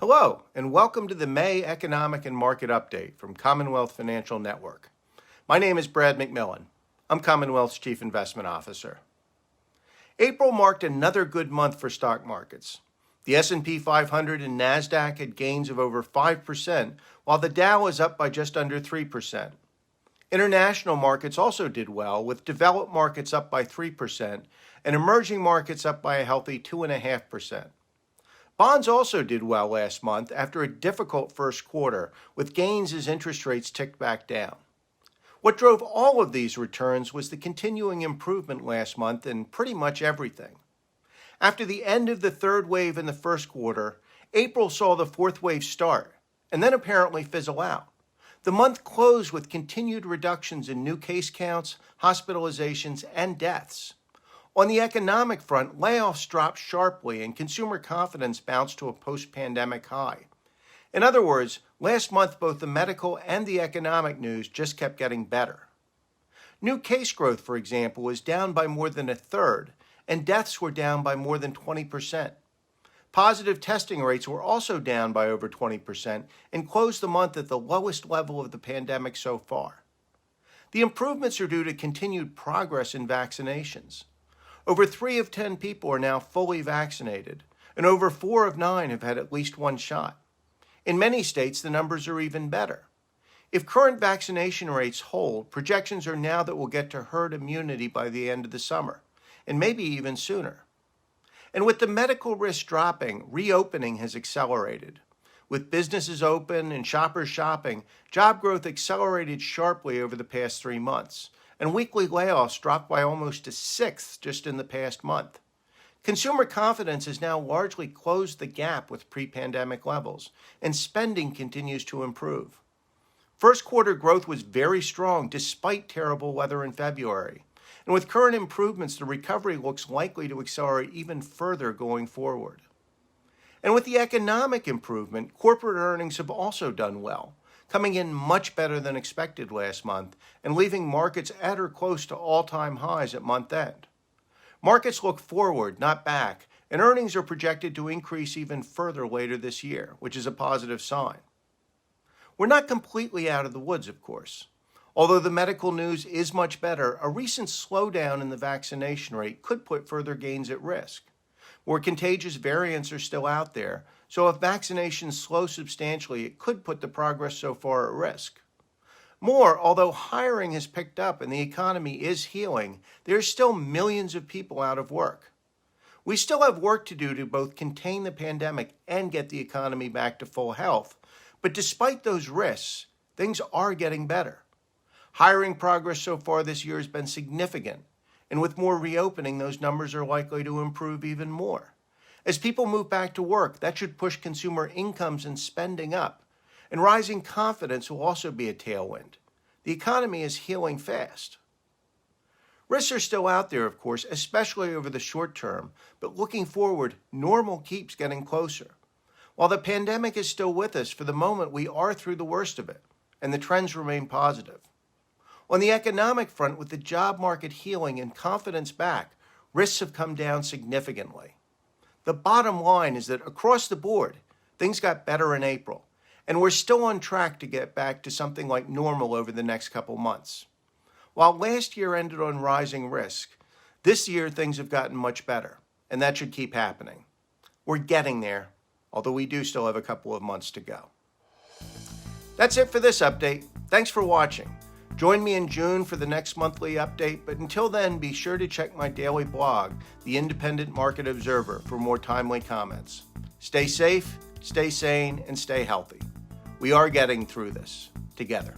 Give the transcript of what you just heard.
Hello, and welcome to the May Economic and Market Update from Commonwealth Financial Network. My name is Brad McMillan. I'm Commonwealth's Chief Investment Officer. April marked another good month for stock markets. The S&P 500 and Nasdaq had gains of over 5%, while the Dow was up by just under 3%. International markets also did well, with developed markets up by 3% and emerging markets up by a healthy 2.5%. Bonds also did well last month after a difficult first quarter, with gains as interest rates ticked back down. What drove all of these returns was the continuing improvement last month in pretty much everything. After the end of the third wave in the first quarter, April saw the fourth wave start, and then apparently fizzle out. The month closed with continued reductions in new case counts, hospitalizations, and deaths. On the economic front, layoffs dropped sharply and consumer confidence bounced to a post-pandemic high. In other words, last month both the medical and the economic news just kept getting better. New case growth, for example, was down by more than a third, and deaths were down by more than 20%. Positive testing rates were also down by over 20% and closed the month at the lowest level of the pandemic so far. The improvements are due to continued progress in vaccinations. Over 3 of 10 people are now fully vaccinated, and over 4 of 9 have had at least one shot. In many states, the numbers are even better. If current vaccination rates hold, projections are now that we'll get to herd immunity by the end of the summer, and maybe even sooner. And with the medical risk dropping, reopening has accelerated. With businesses open and shoppers shopping, job growth accelerated sharply over the past 3 months, and weekly layoffs dropped by almost a sixth just in the past month. Consumer confidence has now largely closed the gap with pre-pandemic levels, and spending continues to improve. First quarter growth was very strong despite terrible weather in February. And with current improvements, the recovery looks likely to accelerate even further going forward. And with the economic improvement, corporate earnings have also done well, coming in much better than expected last month and leaving markets at or close to all-time highs at month end. Markets look forward, not back, and earnings are projected to increase even further later this year, which is a positive sign. We're not completely out of the woods, of course. Although the medical news is much better, a recent slowdown in the vaccination rate could put further gains at risk. More contagious variants are still out there, so if vaccinations slow substantially, it could put the progress so far at risk. More, although hiring has picked up and the economy is healing, there are still millions of people out of work. We still have work to do to both contain the pandemic and get the economy back to full health, but despite those risks, things are getting better. Hiring progress so far this year has been significant, and with more reopening, those numbers are likely to improve even more. As people move back to work, that should push consumer incomes and spending up, and rising confidence will also be a tailwind. The economy is healing fast. Risks are still out there, of course, especially over the short term, but looking forward, normal keeps getting closer. While the pandemic is still with us, for the moment we are through the worst of it, and the trends remain positive. On the economic front, with the job market healing and confidence back, risks have come down significantly. The bottom line is that across the board, things got better in April, and we're still on track to get back to something like normal over the next couple months. While last year ended on rising risk, this year things have gotten much better, and that should keep happening. We're getting there, although we do still have a couple of months to go. That's it for this update. Thanks for watching. Join me in June for the next monthly update, but until then, be sure to check my daily blog, The Independent Market Observer, for more timely comments. Stay safe, stay sane, and stay healthy. We are getting through this together.